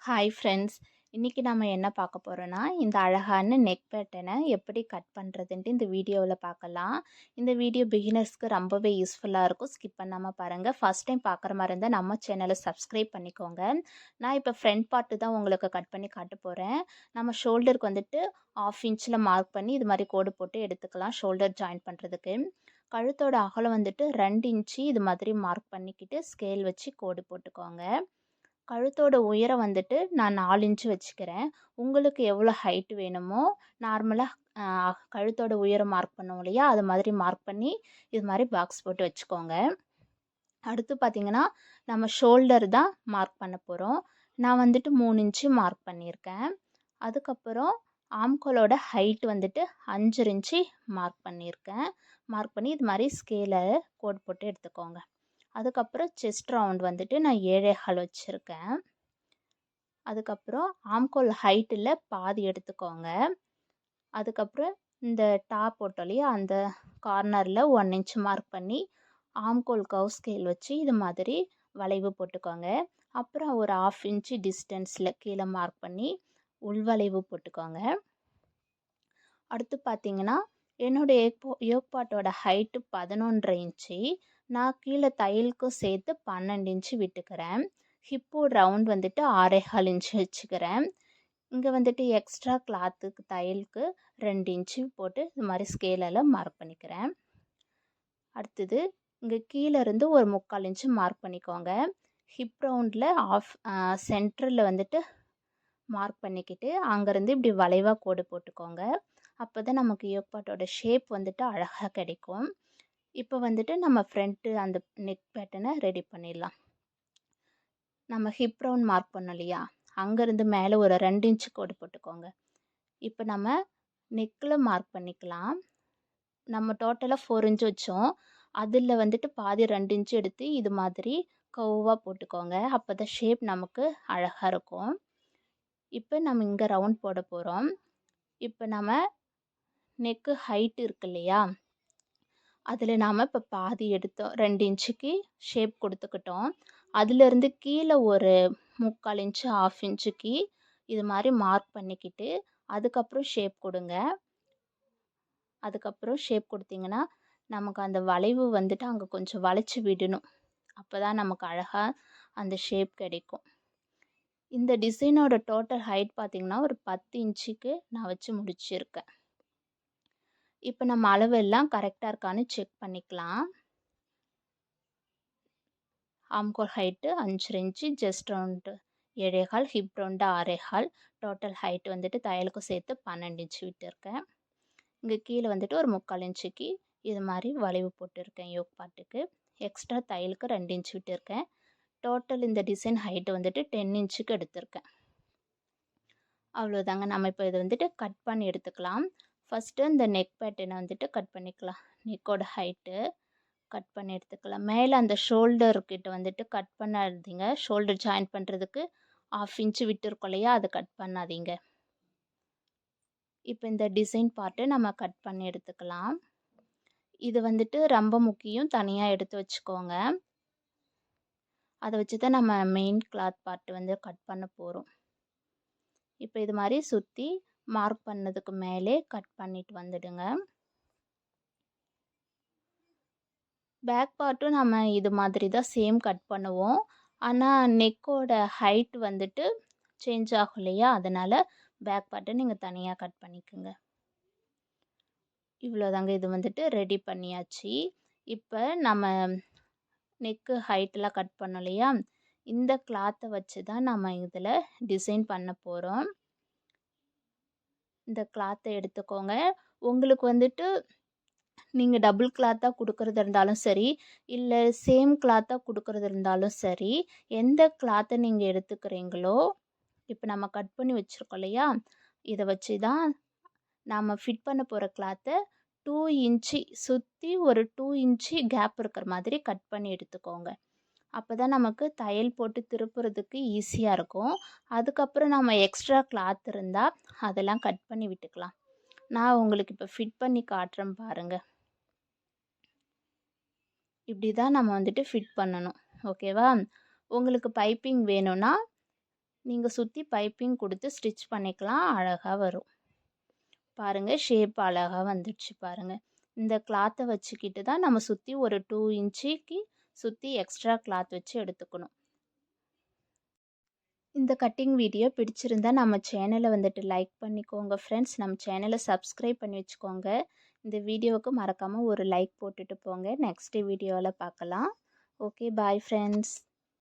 Hi friends. இன்றைக்கி நம்ம என்ன பார்க்க போகிறோன்னா, இந்த அழகான நெக் பேட்டர்னை எப்படி கட் பண்ணுறதுன்ட்டு இந்த வீடியோவில் பார்க்கலாம். இந்த வீடியோ பிகினர்ஸ்க்கு ரொம்பவே யூஸ்ஃபுல்லாக இருக்கும். ஸ்கிப் பண்ணாமல் பாருங்கள். ஃபஸ்ட் டைம் பார்க்குற மாதிரி இருந்தால் நம்ம சேனலை சப்ஸ்கிரைப் பண்ணிக்கோங்க. நான் இப்போ ஃப்ரண்ட் பார்ட்டு தான் உங்களுக்கு கட் பண்ணி காட்ட போகிறேன். நம்ம ஷோல்டருக்கு வந்துட்டு 1/2 இன்ச்சில் மார்க் பண்ணி இது மாதிரி கோடு போட்டு எடுத்துக்கலாம் ஷோல்டர் ஜாயின் பண்ணுறதுக்கு. கழுத்தோட அகலம் வந்துட்டு 2 இன்ச்சு இது மாதிரி மார்க் பண்ணிக்கிட்டு ஸ்கேல் வச்சு கோடு போட்டுக்கோங்க. கழுத்தோட உயரம் வந்துட்டு நான் 4 இன்ச்சு வச்சுக்கிறேன். உங்களுக்கு எவ்வளோ ஹைட் வேணுமோ நார்மலாக கழுத்தோட உயரம் மார்க் பண்ணுவோம் இல்லையா, அது மாதிரி மார்க் பண்ணி இது மாதிரி பாக்ஸ் போட்டு வச்சுக்கோங்க. அடுத்து பார்த்திங்கன்னா நம்ம ஷோல்டர் தான் மார்க் பண்ண போகிறோம். நான் வந்துட்டு 3 இன்ச்சு மார்க் பண்ணியிருக்கேன். அதுக்கப்புறம் ஆம்கோலோட ஹைட் வந்துட்டு 5 இன்ச்சு மார்க் பண்ணியிருக்கேன். மார்க் பண்ணி இது மாதிரி ஸ்கேலை கோட் போட்டு எடுத்துக்கோங்க. அதுக்கப்புறம் செஸ்ட் ரவுண்ட் வந்துட்டு நான் 7.25 வச்சுருக்கேன். அதுக்கப்புறம் ஆம்கோல் ஹைட்டில் பாதி எடுத்துக்கோங்க. அதுக்கப்புறம் இந்த டாப் போட்டோம் இல்லையா, அந்த கார்னரில் 1 இன்ச் மார்க் பண்ணி ஆம்கோல் கர்வ் ஸ்கேல் வச்சு இது மாதிரி வளைவு போட்டுக்கோங்க. அப்புறம் ஒரு 1/2 இன்ச்சு டிஸ்டன்ஸில் கீழே மார்க் பண்ணி உள்வளைவு போட்டுக்கோங்க. அடுத்து பார்த்திங்கன்னா என்னுடைய யோக் பார்ட்டோட ஹைட்டு 11.5 இன்ச்சு. நான் கீழே தையலுக்கும் சேர்த்து 12 இன்ச்சு விட்டுக்கிறேன். ஹிப்பு ரவுண்ட் வந்துட்டு 6.25 இன்ச்சு வச்சுக்கிறேன். இங்கே வந்துட்டு எக்ஸ்ட்ரா கிளாத்துக்கு தையலுக்கு 2 இன்ச்சு போட்டு இது மாதிரி ஸ்கேலில் மார்க் பண்ணிக்கிறேன். அடுத்தது இங்கே கீழே இருந்து ஒரு 3/4 இன்ச்சு மார்க் பண்ணிக்கோங்க. ஹிப் ரவுண்டில் சென்டரில் வந்துட்டு மார்க் பண்ணிக்கிட்டு அங்கேருந்து இப்படி வளைவாக கோடு போட்டுக்கோங்க. அப்போ தான் நமக்கு யோக் பார்ட்டோட ஷேப் வந்துட்டு அழகாக கிடைக்கும். இப்போ வந்துட்டு நம்ம ஃப்ரண்ட்டு அந்த நெக் பேட்டர்னை ரெடி பண்ணிடலாம். நம்ம ஹிப் ரவுண்ட் மார்க் பண்ணோம் இல்லையா, அங்கேருந்து மேலே ஒரு 2 இன்ச்சு கோடு போட்டுக்கோங்க. இப்போ நம்ம நெக்கில் மார்க் பண்ணிக்கலாம். நம்ம டோட்டலாக 4 இன்ச்சு வச்சோம். அதில் வந்துட்டு பாதி 2 இன்ச்சு எடுத்து இது மாதிரி கர்வாக போட்டுக்கோங்க. அப்போ தான் ஷேப் நமக்கு அழகாக இருக்கும். இப்போ நம்ம இங்கே ரவுண்ட் போட போகிறோம். இப்போ நம்ம நெக்கு ஹைட் இருக்கு இல்லையா, அதில் நாம் இப்போ பாதி எடுத்தோம். 2 இன்ச்சுக்கு ஷேப் கொடுத்துக்கிட்டோம். அதிலிருந்து கீழே ஒரு 3/4 இன்ச்சு 1/2 இன்ச்சுக்கு இது மாதிரி மார்க் பண்ணிக்கிட்டு அதுக்கப்புறம் ஷேப் கொடுங்க. அதுக்கப்புறம் ஷேப் கொடுத்தீங்கன்னா நமக்கு அந்த வளைவு வந்துட்டு அங்கே கொஞ்சம் வளைச்சி விடணும். அப்போ தான் நமக்கு அழகாக அந்த ஷேப் கிடைக்கும். இந்த டிசைனோட டோட்டல் ஹைட் பார்த்திங்கன்னா ஒரு 10 இன்ச்சுக்கு நான் வச்சு முடிச்சிருக்கேன். இப்போ நம்ம அளவெல்லாம் கரெக்டாக இருக்கான்னு செக் பண்ணிக்கலாம். ஆம்கோல் height 5 inch, chest round 7.25, hip round 6.25, total height வந்துட்டு தையலுக்கும் சேர்த்து 12 இன்ச்சு விட்டுருக்கேன். இங்கே கீழே வந்துட்டு ஒரு 3/4 இன்ச்சுக்கு இது மாதிரி வளைவு போட்டிருக்கேன். யோக் பார்ட்டுக்கு எக்ஸ்ட்ரா தையலுக்கு 2 இன்ச்சு விட்டுருக்கேன். டோட்டல் இந்த டிசைன் ஹைட்டு வந்துட்டு 10 இன்ச்சுக்கு எடுத்திருக்கேன். அவ்வளோதாங்க. நம்ம இப்போ இதை வந்துட்டு கட் பண்ணி எடுத்துக்கலாம். ஃபஸ்ட்டு இந்த நெக் பேட்டர்னை வந்துட்டு கட் பண்ணிக்கலாம். நெக்கோட ஹைட்டு கட் பண்ணி எடுத்துக்கலாம். மேலே அந்த ஷோல்டர்கிட்ட வந்துட்டு கட் பண்ணாதீங்க. ஷோல்டர் ஜாயின் பண்ணுறதுக்கு 1/2 இன்ச்சு விட்டுருக்கோம் இல்லையா, அதை கட் பண்ணாதீங்க. இப்போ இந்த டிசைன் பார்ட்டு நம்ம கட் பண்ணி எடுத்துக்கலாம். இது வந்துட்டு ரொம்ப முக்கியம், தனியாக எடுத்து வச்சுக்கோங்க. அதை வச்சு தான் நம்ம மெயின் கிளாத் பார்ட்டு வந்து கட் பண்ண போகிறோம். இப்போ இது மாதிரி சுற்றி மார்க் பண்ணதுக்கு மேலே கட் பண்ணிட்டு வந்துடுங்க. பேக் பார்ட்டும் நம்ம இது மாதிரி தான் சேம் கட் பண்ணுவோம். ஆனால் நெக்கோட ஹைட் வந்துட்டு சேஞ்ச் ஆகும் இல்லையா, அதனால் பேக் பார்ட்டை நீங்கள் தனியாக கட் பண்ணிக்கோங்க. இவ்வளோதாங்க. இது வந்துட்டு ரெடி பண்ணியாச்சு. இப்போ நம்ம நெக்கு ஹைட்டெலாம் கட் பண்ணோம் இல்லையா, இந்த கிளாத்தை வச்சு தான் நம்ம இதில் டிசைன் பண்ண போகிறோம். இந்த கிளாத்தை எடுத்துக்கோங்க. உங்களுக்கு வந்துட்டு நீங்கள் டபுள் கிளாத்தாக கொடுக்குறது இருந்தாலும் சரி, இல்லை சேம் கிளாத்தாக கொடுக்குறது இருந்தாலும் சரி, எந்த கிளாத்தை நீங்கள் எடுத்துக்கிறீங்களோ, இப்போ நம்ம கட் பண்ணி வச்சுருக்கோம் இல்லையா, இதை வச்சு தான் நாம் ஃபிட் பண்ண போகிற கிளாத்தை 2 இன்ச்சு சுற்றி ஒரு 2 இன்ச்சு கேப் இருக்கிற மாதிரி கட் பண்ணி எடுத்துக்கோங்க. அப்போ தான் நமக்கு தையல் போட்டு திருப்புறதுக்கு ஈஸியாக இருக்கும். அதுக்கப்புறம் நம்ம எக்ஸ்ட்ரா கிளாத் இருந்தால் அதெல்லாம் கட் பண்ணி விட்டுக்கலாம். நான் உங்களுக்கு இப்போ ஃபிட் பண்ணி காட்டுறேன் பாருங்கள். இப்படி தான் நம்ம வந்துட்டு ஃபிட் பண்ணணும். ஓகேவா? உங்களுக்கு பைப்பிங் வேணும்னா நீங்கள் சுற்றி பைப்பிங் கொடுத்து ஸ்டிச் பண்ணிக்கலாம், அழகாக வரும். பாருங்கள், ஷேப் அழகாக வந்துடுச்சு பாருங்கள். இந்த கிளாத்தை வச்சுக்கிட்டு தான் நம்ம சுற்றி ஒரு 2 இன்ச்சுக்கு சுற்றி எக்ஸ்ட்ரா கிளாத் வச்சு எடுத்துக்கணும். இந்த கட்டிங் வீடியோ பிடிச்சிருந்தா நம்ம சேனலை வந்துட்டு லைக் பண்ணிக்கோங்க ஃப்ரெண்ட்ஸ். நம்ம சேனலை சப்ஸ்கிரைப் பண்ணி வச்சுக்கோங்க. இந்த வீடியோவுக்கு மறக்காமல் ஒரு லைக் போட்டுட்டு போங்க. நெக்ஸ்ட் வீடியோவில் பார்க்கலாம். Okay, bye friends.